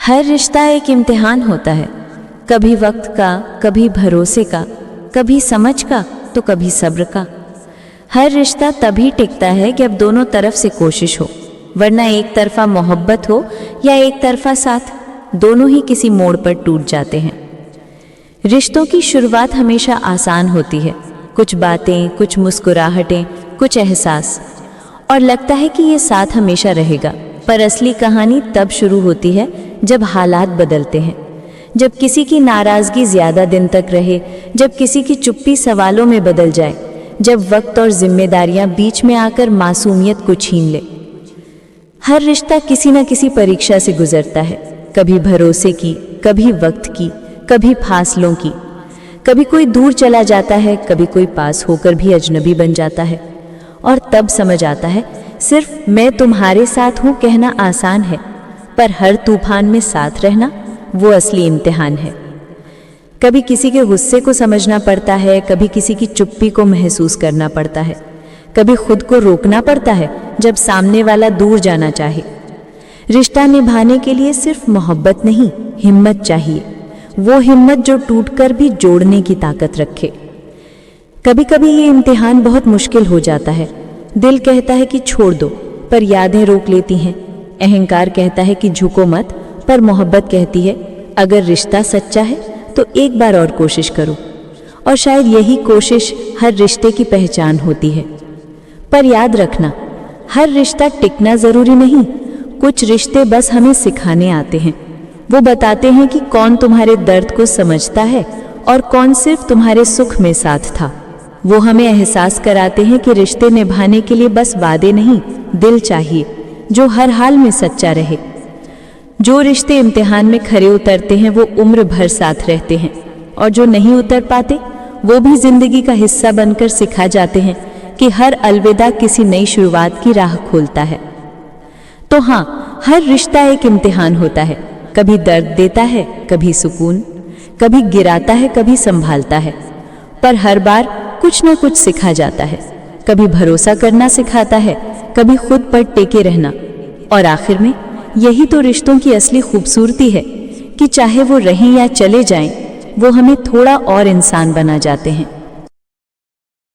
हर रिश्ता एक इम्तिहान होता है, कभी वक्त का, कभी भरोसे का, कभी समझ का तो कभी सब्र का। हर रिश्ता तभी टिकता है कि अब दोनों तरफ से कोशिश हो, वरना एक तरफा मोहब्बत हो या एक तरफा साथ, दोनों ही किसी मोड़ पर टूट जाते हैं। रिश्तों की शुरुआत हमेशा आसान होती है, कुछ बातें, कुछ मुस्कुराहटें, कुछ एहसास, और लगता है कि ये साथ हमेशा रहेगा। पर असली कहानी तब शुरू होती है जब हालात बदलते हैं, जब किसी की नाराज़गी ज़्यादा दिन तक रहे, जब किसी की चुप्पी सवालों में बदल जाए, जब वक्त और जिम्मेदारियां बीच में आकर मासूमियत को छीन ले। हर रिश्ता किसी न किसी परीक्षा से गुजरता है, कभी भरोसे की, कभी वक्त की, कभी फासलों की। कभी कोई दूर चला जाता है, कभी कोई पास होकर भी अजनबी बन जाता है। और तब समझ आता है, सिर्फ मैं तुम्हारे साथ हूँ कहना आसान है, पर हर तूफान में साथ रहना वो असली इम्तिहान है। कभी किसी के गुस्से को समझना पड़ता है, कभी किसी की चुप्पी को महसूस करना पड़ता है, कभी खुद को रोकना पड़ता है जब सामने वाला दूर जाना चाहे। रिश्ता निभाने के लिए सिर्फ मोहब्बत नहीं, हिम्मत चाहिए, वो हिम्मत जो टूटकर भी जोड़ने की ताकत रखे। कभी कभी ये इम्तिहान बहुत मुश्किल हो जाता है। दिल कहता है कि छोड़ दो, पर यादें रोक लेती हैं। अहंकार कहता है कि झुको मत, पर मोहब्बत कहती है अगर रिश्ता सच्चा है तो एक बार और कोशिश करो। और शायद यही कोशिश हर रिश्ते की पहचान होती है। पर याद रखना, हर रिश्ता टिकना ज़रूरी नहीं। कुछ रिश्ते बस हमें सिखाने आते हैं। वो बताते हैं कि कौन तुम्हारे दर्द को समझता है और कौन सिर्फ तुम्हारे सुख में साथ था। वो हमें एहसास कराते हैं कि रिश्ते निभाने के लिए बस वादे नहीं, दिल चाहिए जो हर हाल में सच्चा रहे। जो रिश्ते इम्तिहान में खरे उतरते हैं वो उम्र भर साथ रहते हैं, और जो नहीं उतर पाते वो भी जिंदगी का हिस्सा बनकर सिखा जाते हैं कि हर अलविदा किसी नई शुरुआत की राह खोलता है। तो हाँ, हर रिश्ता एक इम्तिहान होता है। कभी दर्द देता है, कभी सुकून, कभी गिराता है, कभी संभालता है, पर हर बार कुछ न कुछ सिखा जाता है। कभी भरोसा करना सिखाता है, कभी खुद पर टेके रहना। और आखिर में यही तो रिश्तों की असली खूबसूरती है कि चाहे वो रहें या चले जाएं, वो हमें थोड़ा और इंसान बना जाते हैं।